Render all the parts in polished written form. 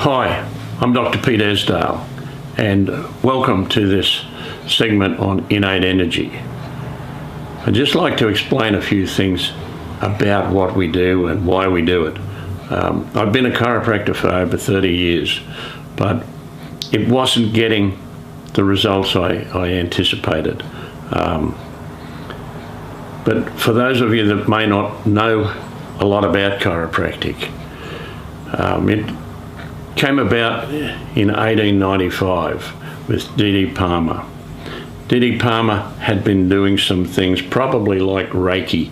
Hi, I'm Dr. Pete Esdale, and welcome to this segment on innate energy. I'd just like to explain a few things about what we do and why we do it. I've been a chiropractor for over 30 years, but it wasn't getting the results I anticipated. But for those of you that may not know a lot about chiropractic, it came about in 1895 with D.D. Palmer. D.D. Palmer had been doing some things probably like Reiki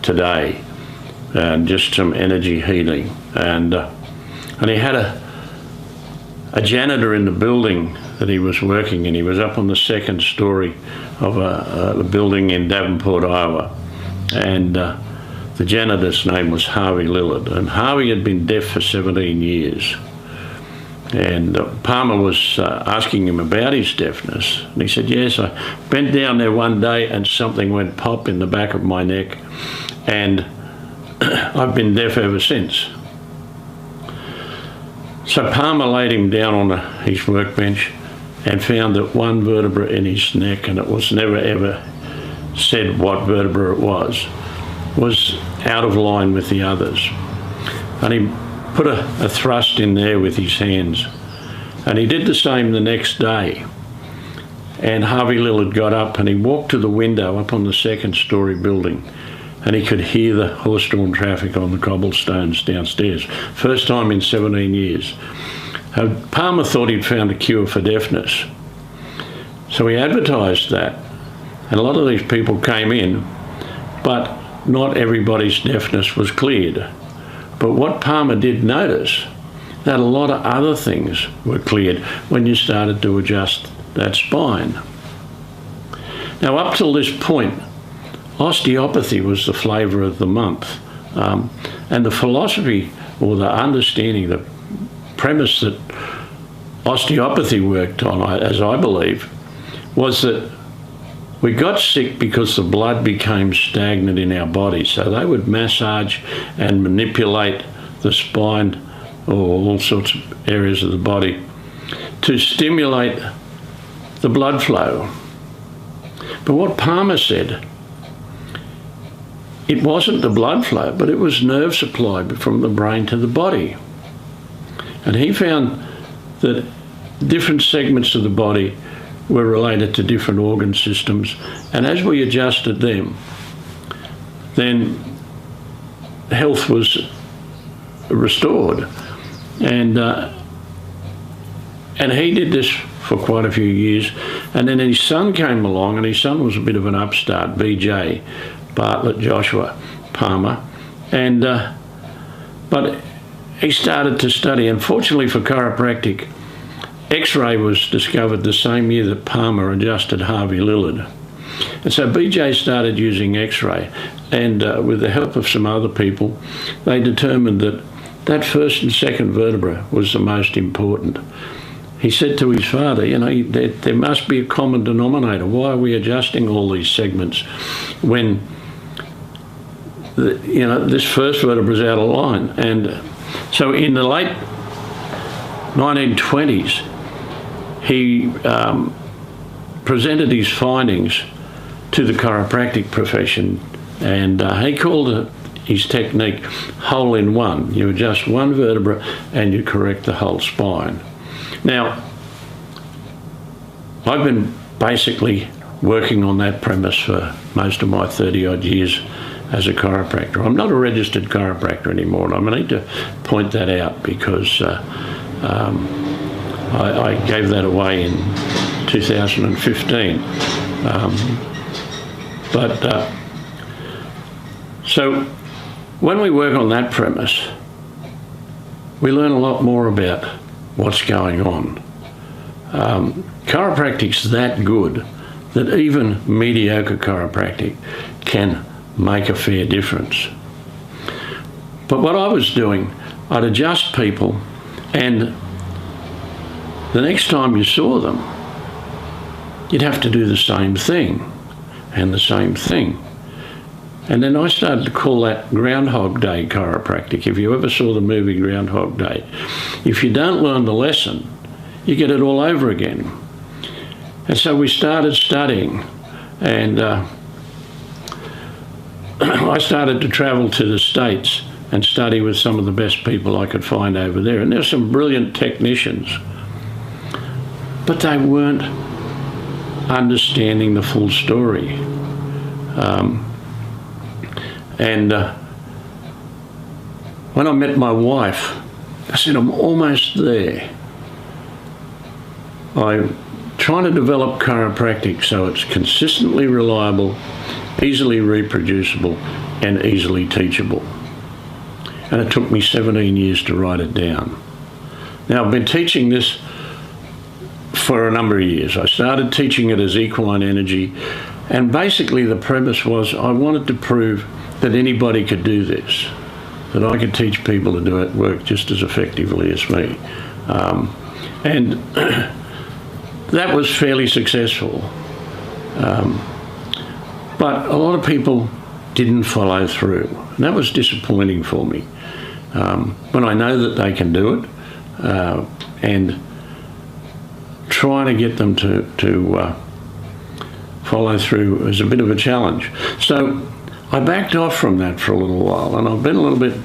today, just some energy healing, and he had a janitor in the building that he was working in. He was up on the second story of a building in Davenport, Iowa, and the janitor's name was Harvey Lillard, and Harvey had been deaf for 17 years. And Palmer was asking him about his deafness, and he said, yes, I bent down there one day and something went pop in the back of my neck, and I've been deaf ever since. So Palmer laid him down on his workbench and found that one vertebra in his neck, and it was never ever said what vertebra it was out of line with the others. And he put a thrust in there with his hands, and he did the same the next day. And Harvey Lillard got up and he walked to the window up on the second story building, and he could hear the horse-drawn traffic on the cobblestones downstairs. First time in 17 years. Palmer thought he'd found a cure for deafness, so he advertised that, and a lot of these people came in, but not everybody's deafness was cleared. But what Palmer did notice, that a lot of other things were cleared when you started to adjust that spine. Now, up till this point, osteopathy was the flavour of the month. And the philosophy, or the understanding, the premise that osteopathy worked on, as I believe, was that we got sick because the blood became stagnant in our body. So they would massage and manipulate the spine or all sorts of areas of the body to stimulate the blood flow. But what Palmer said, it wasn't the blood flow, but it was nerve supply from the brain to the body. And he found that different segments of the body were related to different organ systems, and as we adjusted them, then health was restored. And he did this for quite a few years, and then his son came along, and his son was a bit of an upstart, BJ Bartlett Joshua Palmer, and but he started to study. Unfortunately for chiropractic, X-ray was discovered the same year that Palmer adjusted Harvey Lillard. And so BJ started using X-ray, and with the help of some other people, they determined that that first and second vertebra was the most important. He said to his father, you know, there must be a common denominator. Why are we adjusting all these segments when, this first vertebra is out of line? And so in the late 1920s, he presented his findings to the chiropractic profession, and he called his technique hole-in-one. You adjust one vertebra and you correct the whole spine. Now, I've been basically working on that premise for most of my 30-odd years as a chiropractor. I'm not a registered chiropractor anymore, and I need to point that out because I gave that away in 2015. So when we work on that premise, we learn a lot more about what's going on. Chiropractic's that good that even mediocre chiropractic can make a fair difference. But what I was doing, I'd adjust people, and the next time you saw them, you'd have to do the same thing and the same thing. And then I started to call that Groundhog Day chiropractic. If you ever saw the movie Groundhog Day, if you don't learn the lesson, you get it all over again. And so we started studying, and I started to travel to the States and study with some of the best people I could find over there. And there's some brilliant technicians, but they weren't understanding the full story. When I met my wife, I said, I'm almost there. I'm trying to develop chiropractic so it's consistently reliable, easily reproducible, and easily teachable. And it took me 17 years to write it down. Now, I've been teaching this for a number of years. I started teaching it as Equine Energy, and basically the premise was I wanted to prove that anybody could do this, that I could teach people to do it, work just as effectively as me. And that was fairly successful. But a lot of people didn't follow through. And that was disappointing for me. When I know that they can do it, and trying to get them to follow through is a bit of a challenge. So I backed off from that for a little while, and I've been a little bit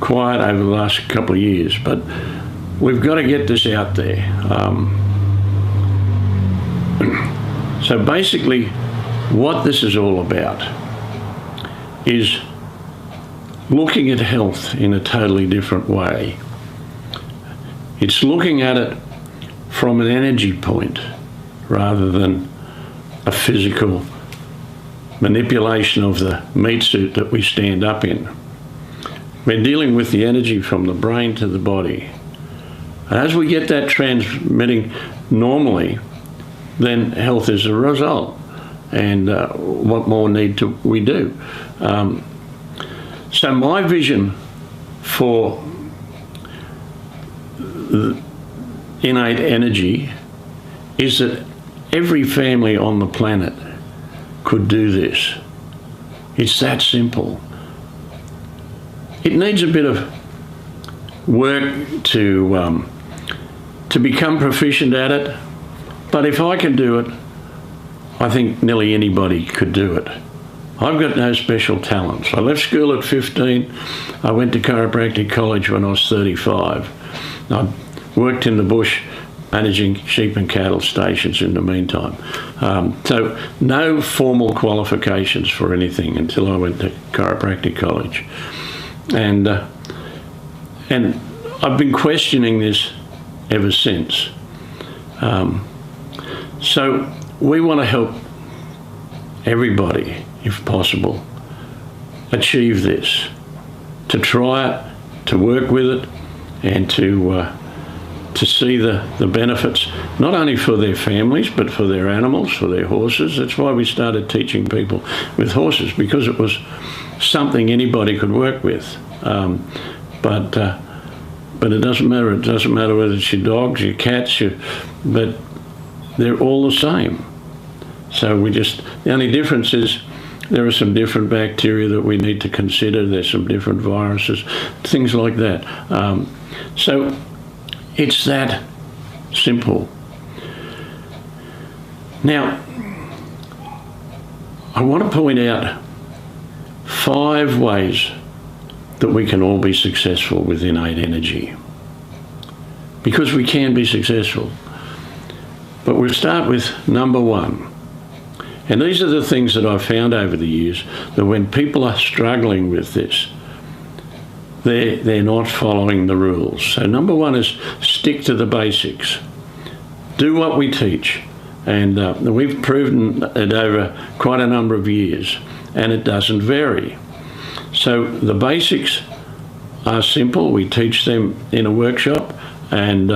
quiet over the last couple of years, but we've got to get this out there. So basically, what this is all about is looking at health in a totally different way. It's looking at it from an energy point rather than a physical manipulation of the meat suit that we stand up in. We're dealing with the energy from the brain to the body. And as we get that transmitting normally, then health is a result. And what more need we do? So my vision for innate energy is that every family on the planet could do this. It's that simple. It needs a bit of work to become proficient at it, but if I can do it, I think nearly anybody could do it. I've got no special talents. I left school at 15. I went to chiropractic college when I was 35. I worked in the bush managing sheep and cattle stations in the meantime. So no formal qualifications for anything until I went to chiropractic college. And I've been questioning this ever since. So we want to help everybody, if possible, achieve this, to try it, to work with it, and to see the benefits, not only for their families, but for their animals, for their horses. That's why we started teaching people with horses, because it was something anybody could work with. But it doesn't matter. It doesn't matter whether it's your dogs, your cats, but they're all the same. So the only difference is there are some different bacteria that we need to consider. There's some different viruses, things like that. So it's that simple. Now, I want to point out 5 ways that we can all be successful with innate energy, because we can be successful. But we'll start with number 1. And these are the things that I've found over the years, that when people are struggling with this, they're not following the rules. So number 1 is stick to the basics. Do what we teach. And we've proven it over quite a number of years, and it doesn't vary. So the basics are simple. We teach them in a workshop, and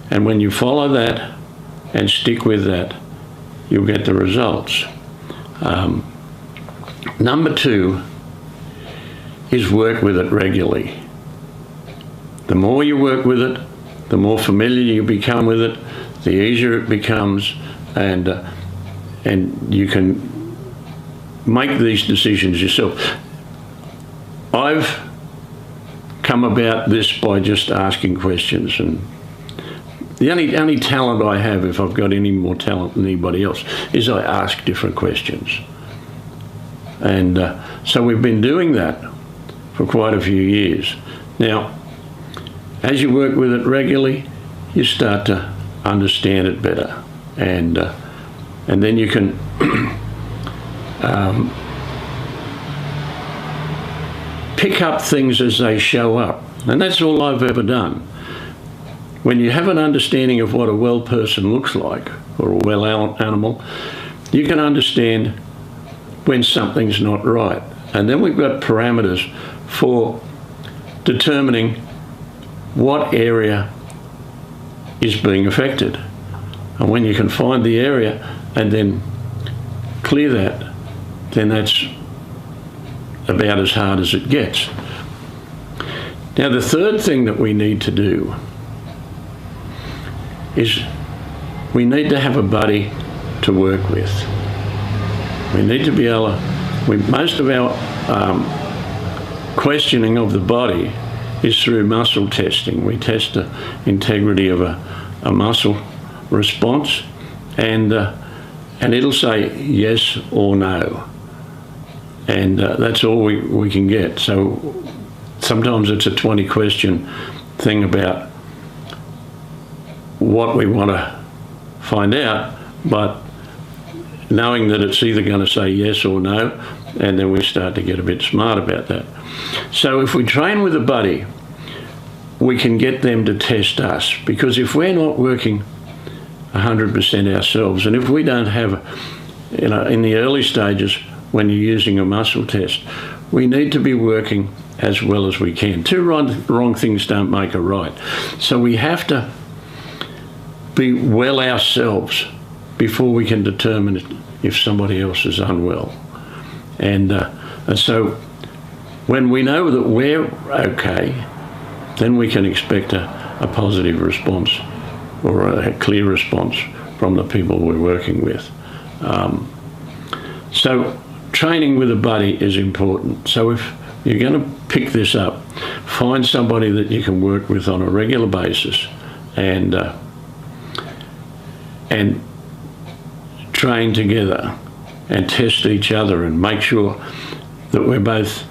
when you follow that and stick with that, you'll get the results. Number 2 is work with it regularly. The more you work with it, the more familiar you become with it, the easier it becomes, and you can make these decisions yourself. I've come about this by just asking questions, and the only talent I have, if I've got any more talent than anybody else, is I ask different questions. And so we've been doing that for quite a few years. Now, as you work with it regularly, you start to understand it better, and then you can pick up things as they show up. And that's all I've ever done. When you have an understanding of what a well person looks like, or a well animal, you can understand when something's not right. And then we've got parameters for determining what area is being affected. And when you can find the area and then clear that, then that's about as hard as it gets. Now, the third thing that we need to do is we need to have a buddy to work with. We need to be able to, most of our questioning of the body is through muscle testing. We test the integrity of a muscle response, and it'll say yes or no. And that's all we can get. So sometimes it's a 20-question thing about what we want to find out, but knowing that it's either going to say yes or no, and then we start to get a bit smart about that. So if we train with a buddy, we can get them to test us, because if we're not working 100% ourselves, and if we don't have, in the early stages, when you're using a muscle test, we need to be working as well as we can. Two wrong things don't make a right. So we have to be well ourselves before we can determine if somebody else is unwell. And so when we know that we're okay, then we can expect a positive response, or a clear response from the people we're working with. So training with a buddy is important. So if you're going to pick this up, find somebody that you can work with on a regular basis, and train together and test each other and make sure that we're both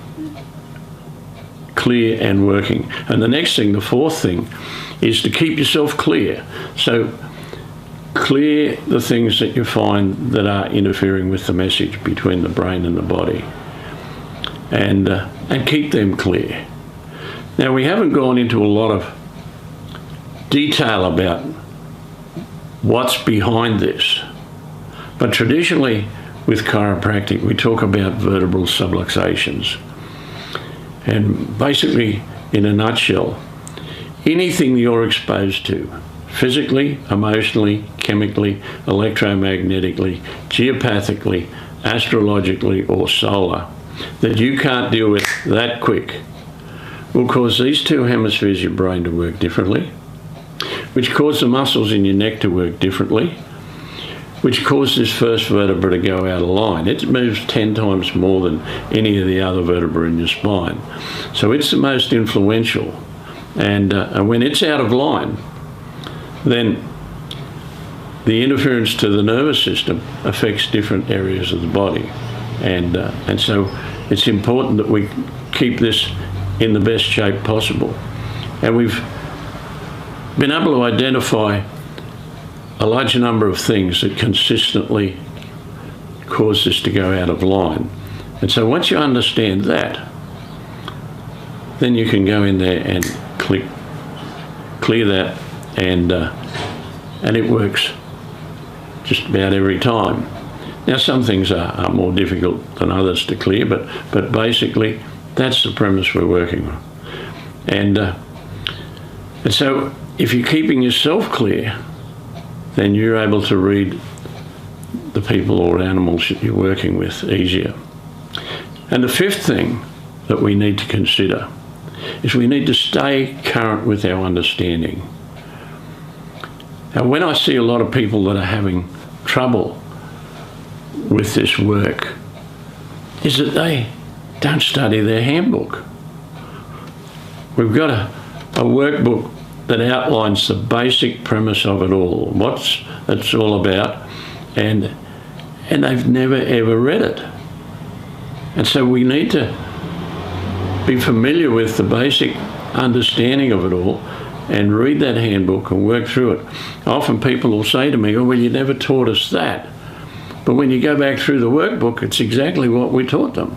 clear and working. And the next thing, the fourth thing, is to keep yourself clear. So clear the things that you find that are interfering with the message between the brain and the body, and keep them clear. Now, we haven't gone into a lot of detail about what's behind this, but traditionally with chiropractic we talk about vertebral subluxations. And basically, in a nutshell, anything you're exposed to, physically, emotionally, chemically, electromagnetically, geopathically, astrologically, or solar, that you can't deal with that quick, will cause these two hemispheres of your brain to work differently, which cause the muscles in your neck to work differently, which cause this first vertebra to go out of line. It moves 10 times more than any of the other vertebrae in your spine. So it's the most influential. And when it's out of line, then the interference to the nervous system affects different areas of the body. And so it's important that we keep this in the best shape possible. And we've been able to identify a large number of things that consistently cause this to go out of line. And so once you understand that, then you can go in there and clear that, and it works just about every time. Now, some things are more difficult than others to clear, but basically that's the premise we're working on. And so if you're keeping yourself clear, then you're able to read the people or animals that you're working with easier. And the fifth thing that we need to consider is we need to stay current with our understanding. Now, when I see a lot of people that are having trouble with this work, is that they don't study their handbook. We've got a workbook that outlines the basic premise of it all, what it's all about, and they've never ever read it. And so we need to be familiar with the basic understanding of it all and read that handbook and work through it. Often people will say to me, oh, well, you never taught us that. But when you go back through the workbook, it's exactly what we taught them.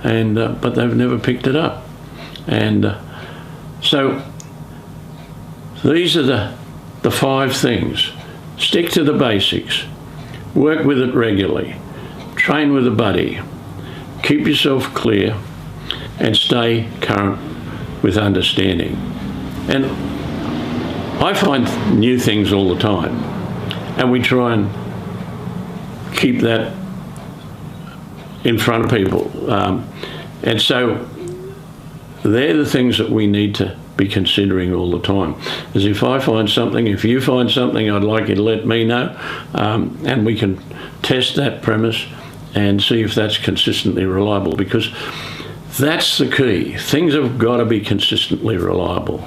And but they've never picked it up. And so these are the 5 things. Stick to the basics. Work with it regularly. Train with a buddy. Keep yourself clear and stay current with understanding. And I find new things all the time, and we try and keep that in front of people. And so they're the things that we need to be considering all the time. As if I find something, if you find something, I'd like you to let me know, and we can test that premise and see if that's consistently reliable, because that's the key. Things have got to be consistently reliable.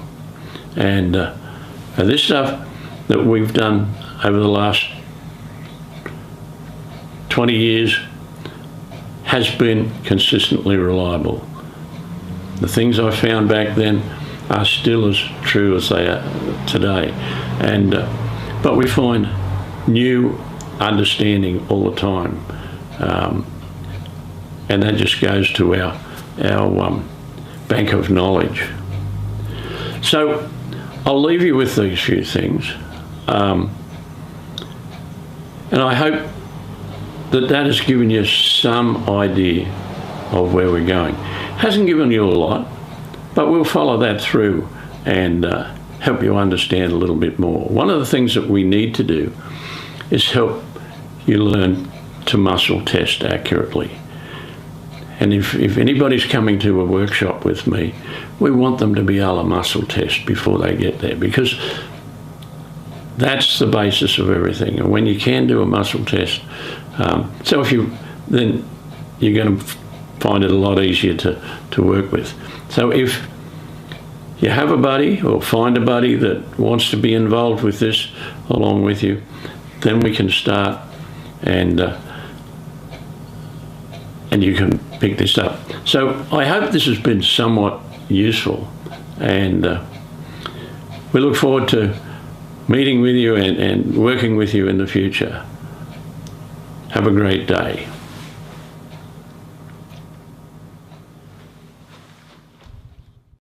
And this stuff that we've done over the last 20 years has been consistently reliable. The things I found back then are still as true as they are today. And but we find new understanding all the time. And that just goes to our bank of knowledge. So I'll leave you with these few things. And I hope that has given you some idea of where we're going. Hasn't given you a lot, but we'll follow that through and help you understand a little bit more. One of the things that we need to do is help you learn to muscle test accurately. And if anybody's coming to a workshop with me, we want them to be able to muscle test before they get there, because that's the basis of everything. And when you can do a muscle test, so then you're going to find it a lot easier to work with. So if you have a buddy or find a buddy that wants to be involved with this along with you, then we can start and you can pick this up. So I hope this has been somewhat useful, and we look forward to meeting with you and working with you in the future. Have a great day.